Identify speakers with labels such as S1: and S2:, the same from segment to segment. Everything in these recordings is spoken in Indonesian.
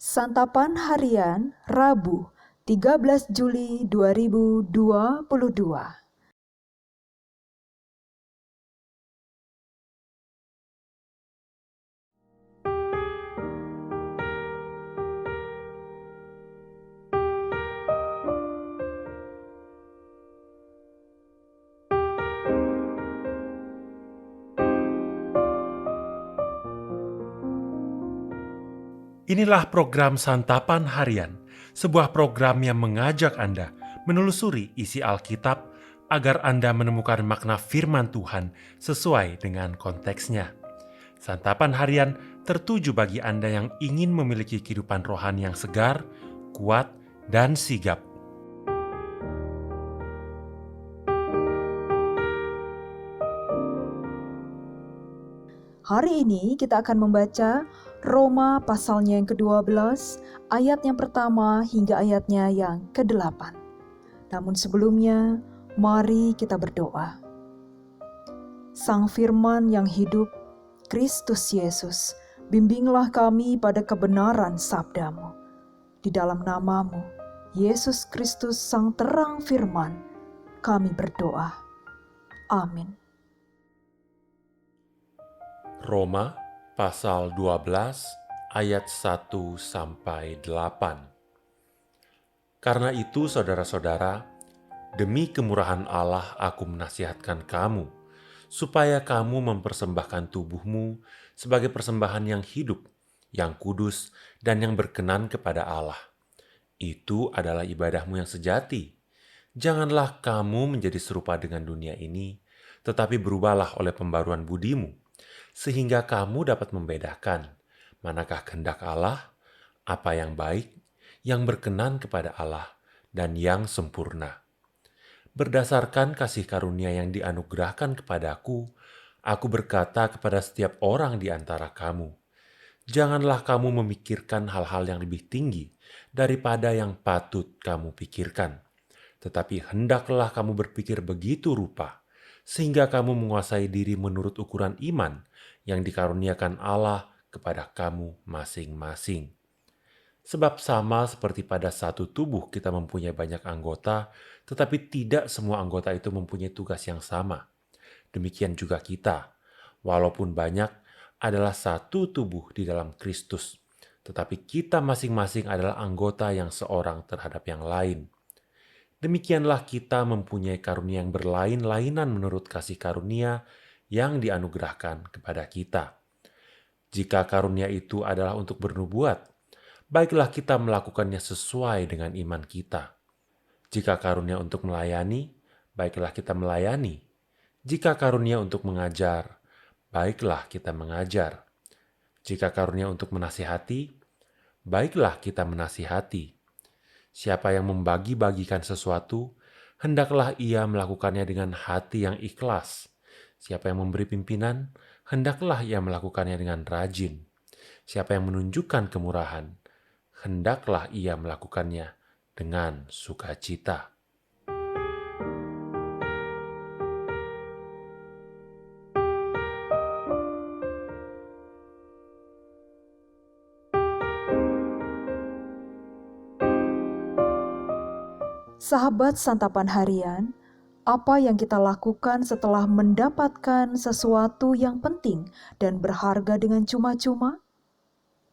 S1: Santapan Harian Rabu 13 Juli 2022.
S2: Inilah program Santapan Harian, sebuah program yang mengajak Anda menelusuri isi Alkitab agar Anda menemukan makna firman Tuhan sesuai dengan konteksnya. Santapan Harian tertuju bagi Anda yang ingin memiliki kehidupan rohani yang segar, kuat, dan sigap.
S1: Hari ini kita akan membaca Roma pasalnya yang ke-12, ayat yang pertama hingga ayatnya yang ke-8. Namun sebelumnya, mari kita berdoa. Sang Firman yang hidup, Kristus Yesus, bimbinglah kami pada kebenaran sabda-Mu. Di dalam nama-Mu, Yesus Kristus Sang Terang Firman, kami berdoa. Amin.
S2: Roma pasal 12 ayat 1-8. Karena itu saudara-saudara, demi kemurahan Allah aku menasihatkan kamu, supaya kamu mempersembahkan tubuhmu sebagai persembahan yang hidup, yang kudus, dan yang berkenan kepada Allah. Itu adalah ibadahmu yang sejati. Janganlah kamu menjadi serupa dengan dunia ini, tetapi berubahlah oleh pembaruan budimu, sehingga kamu dapat membedakan manakah kehendak Allah, apa yang baik, yang berkenan kepada Allah, dan yang sempurna. Berdasarkan kasih karunia yang dianugerahkan kepadaku, aku berkata kepada setiap orang di antara kamu, janganlah kamu memikirkan hal-hal yang lebih tinggi daripada yang patut kamu pikirkan, tetapi hendaklah kamu berpikir begitu rupa, sehingga kamu menguasai diri menurut ukuran iman yang dikaruniakan Allah kepada kamu masing-masing. Sebab sama seperti pada satu tubuh kita mempunyai banyak anggota, tetapi tidak semua anggota itu mempunyai tugas yang sama. Demikian juga kita, walaupun banyak, adalah satu tubuh di dalam Kristus, tetapi kita masing-masing adalah anggota yang seorang terhadap yang lain. Demikianlah kita mempunyai karunia yang berlain-lainan menurut kasih karunia yang dianugerahkan kepada kita. Jika karunia itu adalah untuk bernubuat, baiklah kita melakukannya sesuai dengan iman kita. Jika karunia untuk melayani, baiklah kita melayani. Jika karunia untuk mengajar, baiklah kita mengajar. Jika karunia untuk menasihati, baiklah kita menasihati. Siapa yang membagi-bagikan sesuatu, hendaklah ia melakukannya dengan hati yang ikhlas. Siapa yang memberi pimpinan, hendaklah ia melakukannya dengan rajin. Siapa yang menunjukkan kemurahan, hendaklah ia melakukannya dengan sukacita.
S1: Sahabat Santapan Harian, apa yang kita lakukan setelah mendapatkan sesuatu yang penting dan berharga dengan cuma-cuma?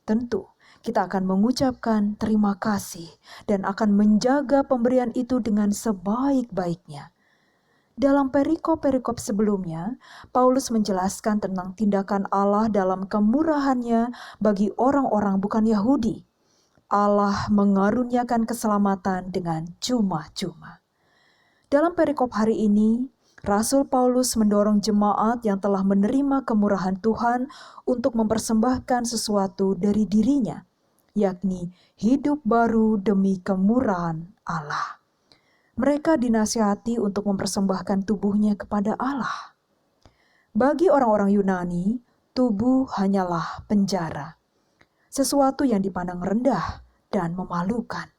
S1: Tentu, kita akan mengucapkan terima kasih dan akan menjaga pemberian itu dengan sebaik-baiknya. Dalam perikop-perikop sebelumnya, Paulus menjelaskan tentang tindakan Allah dalam kemurahannya bagi orang-orang bukan Yahudi. Allah mengaruniakan keselamatan dengan cuma-cuma. Dalam perikop hari ini, Rasul Paulus mendorong jemaat yang telah menerima kemurahan Tuhan untuk mempersembahkan sesuatu dari dirinya, yakni hidup baru demi kemurahan Allah. Mereka dinasihati untuk mempersembahkan tubuhnya kepada Allah. Bagi orang-orang Yunani, tubuh hanyalah penjara, sesuatu yang dipandang rendah dan memalukan.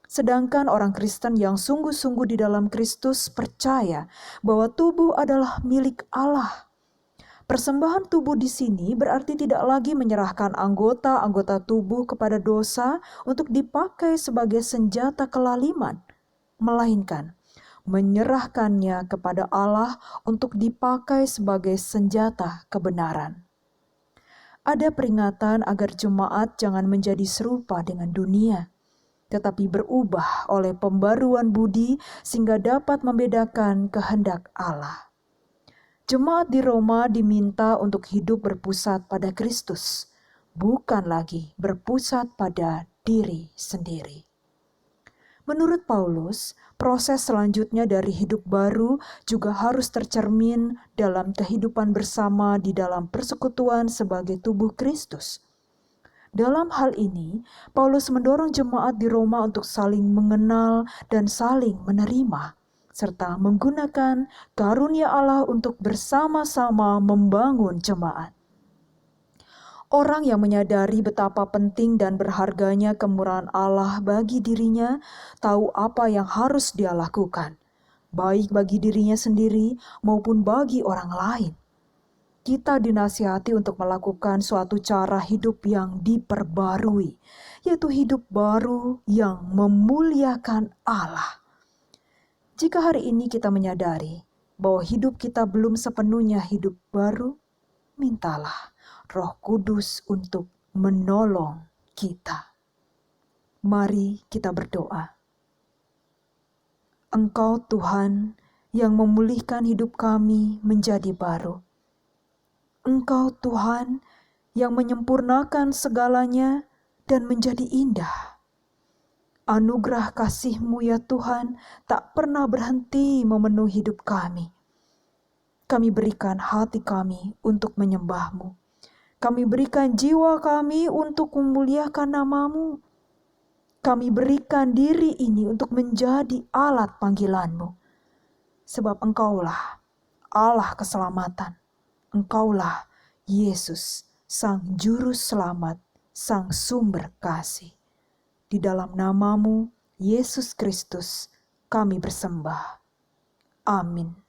S1: Sedangkan orang Kristen yang sungguh-sungguh di dalam Kristus percaya bahwa tubuh adalah milik Allah. Persembahan tubuh di sini berarti tidak lagi menyerahkan anggota-anggota tubuh kepada dosa untuk dipakai sebagai senjata kelaliman, melainkan menyerahkannya kepada Allah untuk dipakai sebagai senjata kebenaran. Ada peringatan agar jemaat jangan menjadi serupa dengan dunia, tetapi berubah oleh pembaruan budi sehingga dapat membedakan kehendak Allah. Jemaat di Roma diminta untuk hidup berpusat pada Kristus, bukan lagi berpusat pada diri sendiri. Menurut Paulus, proses selanjutnya dari hidup baru juga harus tercermin dalam kehidupan bersama di dalam persekutuan sebagai tubuh Kristus. Dalam hal ini, Paulus mendorong jemaat di Roma untuk saling mengenal dan saling menerima, serta menggunakan karunia Allah untuk bersama-sama membangun jemaat. Orang yang menyadari betapa penting dan berharganya kemurahan Allah bagi dirinya, tahu apa yang harus dia lakukan, baik bagi dirinya sendiri maupun bagi orang lain. Kita dinasihati untuk melakukan suatu cara hidup yang diperbarui, yaitu hidup baru yang memuliakan Allah. Jika hari ini kita menyadari bahwa hidup kita belum sepenuhnya hidup baru, mintalah Roh Kudus untuk menolong kita. Mari kita berdoa. Engkau Tuhan yang memulihkan hidup kami menjadi baru. Engkau Tuhan yang menyempurnakan segalanya dan menjadi indah. Anugerah kasih-Mu ya Tuhan tak pernah berhenti memenuhi hidup kami. Kami berikan hati kami untuk menyembah-Mu. Kami berikan jiwa kami untuk memuliakan nama-Mu. Kami berikan diri ini untuk menjadi alat panggilan-Mu. Sebab Engkaulah Allah keselamatan. Engkaulah Yesus, Sang Juru Selamat, Sang Sumber Kasih. Di dalam nama-Mu, Yesus Kristus, kami bersembah. Amin.